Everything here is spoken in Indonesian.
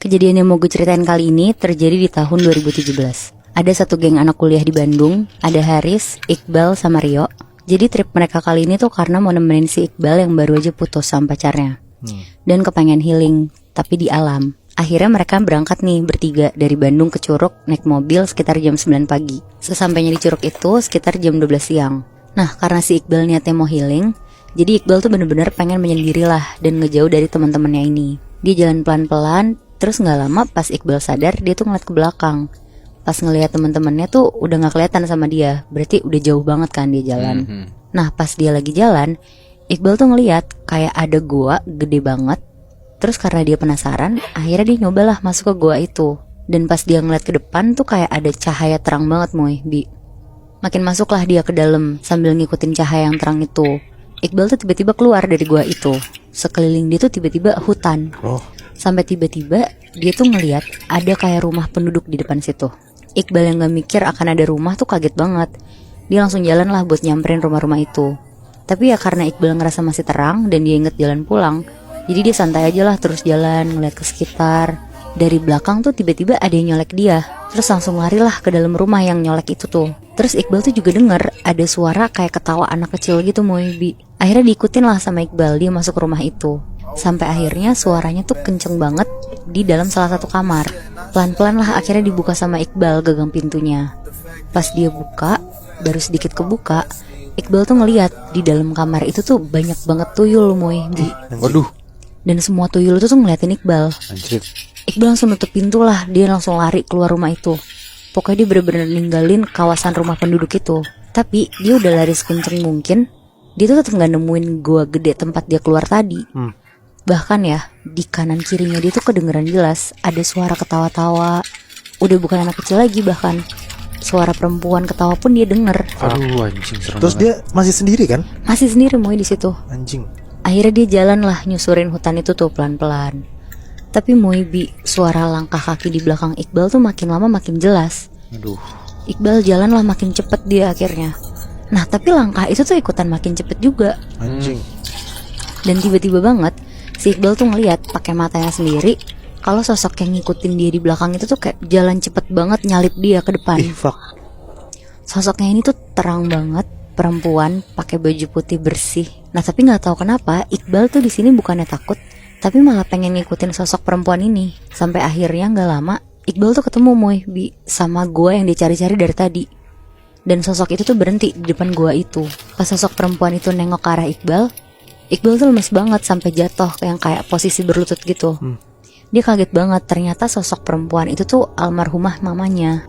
Kejadian yang mau gue ceritain kali ini terjadi di tahun 2017. Ada satu geng anak kuliah di Bandung, ada Haris, Iqbal, sama Rio. Jadi trip mereka kali ini tuh karena mau nemenin si Iqbal yang baru aja putus sama pacarnya. Dan kepengen healing, tapi di alam. Akhirnya mereka berangkat nih bertiga dari Bandung ke Curug naik mobil sekitar jam 9 pagi. Sesampainya di Curug itu sekitar jam 12 siang. Nah, karena si Iqbal niatnya mau healing, jadi Iqbal tuh bener-bener pengen menyendiri lah dan ngejauh dari teman-temannya ini. Dia jalan pelan-pelan, terus nggak lama pas Iqbal sadar dia tuh ngeliat ke belakang. Pas ngeliat teman-temannya tuh udah nggak kelihatan sama dia, berarti udah jauh banget kan dia jalan. Nah, pas dia lagi jalan, Iqbal tuh ngeliat kayak ada gua gede banget. Terus karena dia penasaran, akhirnya dia nyobalah masuk ke gua itu. Dan pas dia ngeliat ke depan tuh kayak ada cahaya terang banget Bi. Makin masuklah dia ke dalam sambil ngikutin cahaya yang terang itu. Iqbal tuh tiba-tiba keluar dari gua itu. Sekeliling dia tuh tiba-tiba hutan. Sampai tiba-tiba dia tuh ngeliat ada kayak rumah penduduk di depan situ. Iqbal yang gak mikir akan ada rumah tuh kaget banget. Dia langsung jalan lah buat nyamperin rumah-rumah itu. Tapi ya karena Iqbal ngerasa masih terang dan dia inget jalan pulang, jadi dia santai aja lah terus jalan ngeliat ke sekitar. Dari belakang tuh tiba-tiba ada yang nyolek dia. Terus langsung lari lah ke dalam rumah yang nyolek itu tuh. Terus Iqbal tuh juga denger ada suara kayak ketawa anak kecil gitu Bi. Akhirnya diikutin lah sama Iqbal, dia masuk ke rumah itu. Sampai akhirnya suaranya tuh kenceng banget di dalam salah satu kamar. Pelan-pelan lah akhirnya dibuka sama Iqbal gagang pintunya. Pas dia buka, baru sedikit kebuka, Iqbal tuh ngeliat di dalam kamar itu tuh banyak banget tuyul Bi. Waduh. Dan semua tuyul itu tuh ngeliatin Iqbal. Anjir. Iqbal langsung nutup pintu lah, dia langsung lari keluar rumah itu. Pokoknya dia bener-bener ninggalin kawasan rumah penduduk itu. Tapi dia udah lari sekenceng mungkin, dia tuh tetap gak nemuin gua gede tempat dia keluar tadi. Bahkan ya, di kanan kirinya dia tuh kedengeran jelas ada suara ketawa-tawa. Udah bukan anak kecil lagi bahkan. Suara perempuan ketawa pun dia denger. Aduh anjing serem Terus banget. dia masih sendiri kan? Masih sendiri di situ. Anjing. Akhirnya dia jalan lah nyusurin hutan itu tuh pelan-pelan. Tapi Bi, suara langkah kaki di belakang Iqbal tuh makin lama makin jelas. Aduh. Iqbal jalan lah makin cepet dia akhirnya. Nah tapi langkah itu tuh ikutan makin cepet juga. Anjing. Dan tiba-tiba banget si Iqbal tuh ngeliat pakai matanya sendiri kalau sosok yang ngikutin dia di belakang itu tuh kayak jalan cepet banget nyalip dia ke depan. Fuck. Sosoknya ini tuh terang banget, perempuan pakai baju putih bersih. Nah tapi nggak tahu kenapa Iqbal tuh di sini bukannya takut, tapi malah pengen ngikutin sosok perempuan ini. Sampai akhirnya nggak lama Iqbal tuh ketemu Bi sama gua yang dicari-cari dari tadi. Dan sosok itu tuh berhenti di depan gua itu. Pas sosok perempuan itu nengok ke arah Iqbal, Iqbal tuh lemes banget sampai jatuh yang kayak posisi berlutut gitu. Dia kaget banget, ternyata sosok perempuan itu tuh almarhumah mamanya.